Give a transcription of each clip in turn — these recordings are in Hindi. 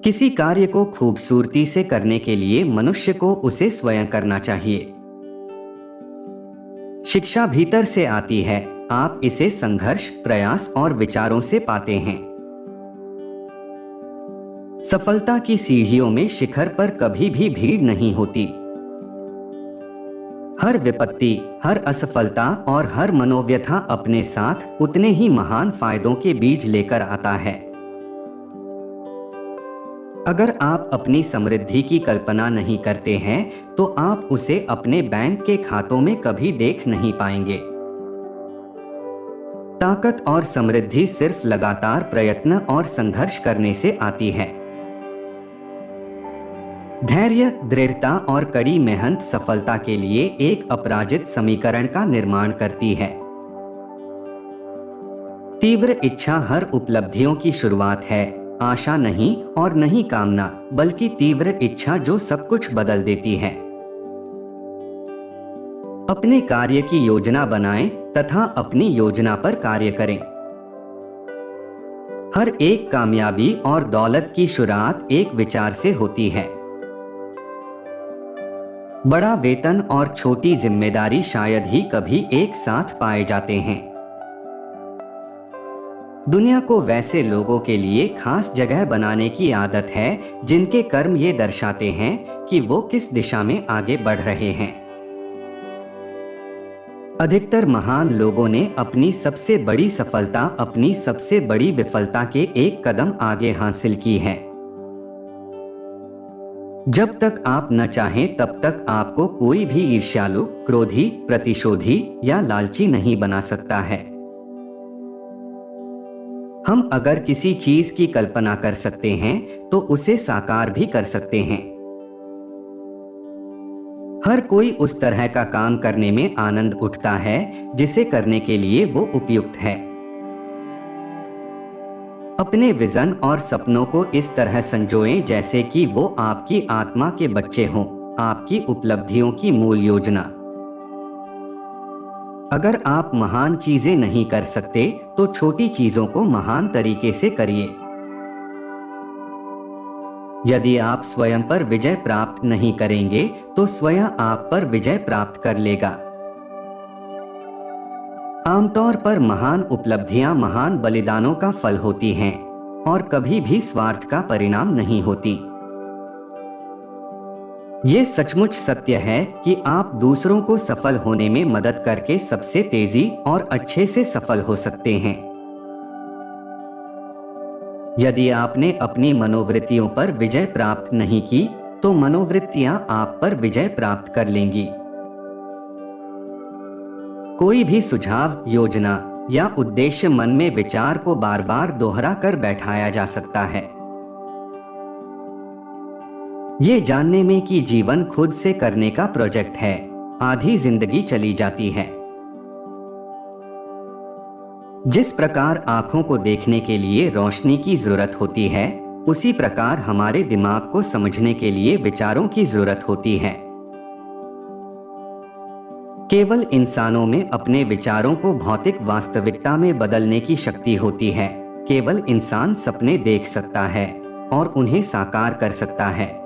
किसी कार्य को खूबसूरती से करने के लिए मनुष्य को उसे स्वयं करना चाहिए। शिक्षा भीतर से आती है, आप इसे संघर्ष, प्रयास और विचारों से पाते हैं। सफलता की सीढ़ियों में शिखर पर कभी भी भीड़ नहीं होती। हर विपत्ति, हर असफलता और हर मनोव्यथा अपने साथ उतने ही महान फायदों के बीज लेकर आता है। अगर आप अपनी समृद्धि की कल्पना नहीं करते हैं, तो आप उसे अपने बैंक के खातों में कभी देख नहीं पाएंगे। ताकत और समृद्धि सिर्फ लगातार प्रयत्न और संघर्ष करने से आती है। धैर्य, दृढ़ता और कड़ी मेहनत सफलता के लिए एक अपराजित समीकरण का निर्माण करती है। तीव्र इच्छा हर उपलब्धियों की शुरुआत है, आशा नहीं और नहीं कामना, बल्कि तीव्र इच्छा जो सब कुछ बदल देती है। अपने कार्य की योजना बनाएं तथा अपनी योजना पर कार्य करें। हर एक कामयाबी और दौलत की शुरुआत एक विचार से होती है। बड़ा वेतन और छोटी जिम्मेदारी शायद ही कभी एक साथ पाए जाते हैं। दुनिया को वैसे लोगों के लिए खास जगह बनाने की आदत है जिनके कर्म ये दर्शाते हैं कि वो किस दिशा में आगे बढ़ रहे हैं। अधिकतर महान लोगों ने अपनी सबसे बड़ी सफलता अपनी सबसे बड़ी विफलता के एक कदम आगे हासिल की है। जब तक आप न चाहें तब तक आपको कोई भी ईर्ष्यालु, क्रोधी, प्रतिशोधी या लालची नहीं बना सकता है। हम अगर किसी चीज की कल्पना कर सकते हैं तो उसे साकार भी कर सकते हैं। हर कोई उस तरह का काम करने में आनंद उठता है जिसे करने के लिए वो उपयुक्त है। अपने विजन और सपनों को इस तरह संजोएं जैसे कि वो आपकी आत्मा के बच्चे हों, आपकी उपलब्धियों की मूल योजना। अगर आप महान चीजें नहीं कर सकते तो छोटी चीजों को महान तरीके से करिए। यदि आप स्वयं पर विजय प्राप्त नहीं करेंगे तो स्वयं आप पर विजय प्राप्त कर लेगा। आमतौर पर महान उपलब्धियां महान बलिदानों का फल होती हैं और कभी भी स्वार्थ का परिणाम नहीं होती। ये सचमुच सत्य है कि आप दूसरों को सफल होने में मदद करके सबसे तेजी और अच्छे से सफल हो सकते हैं। यदि आपने अपनी मनोवृत्तियों पर विजय प्राप्त नहीं की तो मनोवृत्तियां आप पर विजय प्राप्त कर लेंगी। कोई भी सुझाव, योजना या उद्देश्य मन में विचार को बार बार दोहरा कर बैठाया जा सकता है। ये जानने में कि जीवन खुद से करने का प्रोजेक्ट है, आधी जिंदगी चली जाती है। जिस प्रकार आंखों को देखने के लिए रोशनी की जरूरत होती है, उसी प्रकार हमारे दिमाग को समझने के लिए विचारों की जरूरत होती है। केवल इंसानों में अपने विचारों को भौतिक वास्तविकता में बदलने की शक्ति होती है। केवल इंसान सपने देख सकता है और उन्हें साकार कर सकता है।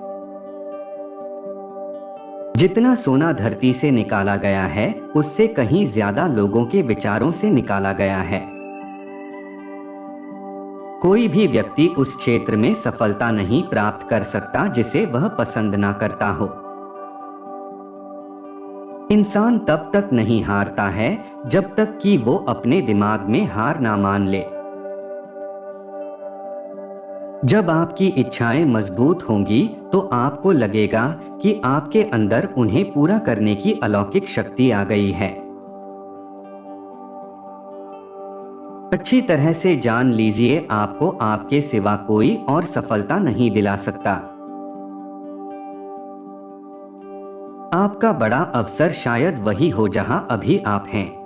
जितना सोना धरती से निकाला गया है, उससे कहीं ज्यादा लोगों के विचारों से निकाला गया है। कोई भी व्यक्ति उस क्षेत्र में सफलता नहीं प्राप्त कर सकता जिसे वह पसंद ना करता हो। इंसान तब तक नहीं हारता है जब तक कि वो अपने दिमाग में हार ना मान ले। जब आपकी इच्छाएं मजबूत होंगी तो आपको लगेगा कि आपके अंदर उन्हें पूरा करने की अलौकिक शक्ति आ गई है। अच्छी तरह से जान लीजिए, आपको आपके सिवा कोई और सफलता नहीं दिला सकता। आपका बड़ा अवसर शायद वही हो जहां अभी आप हैं।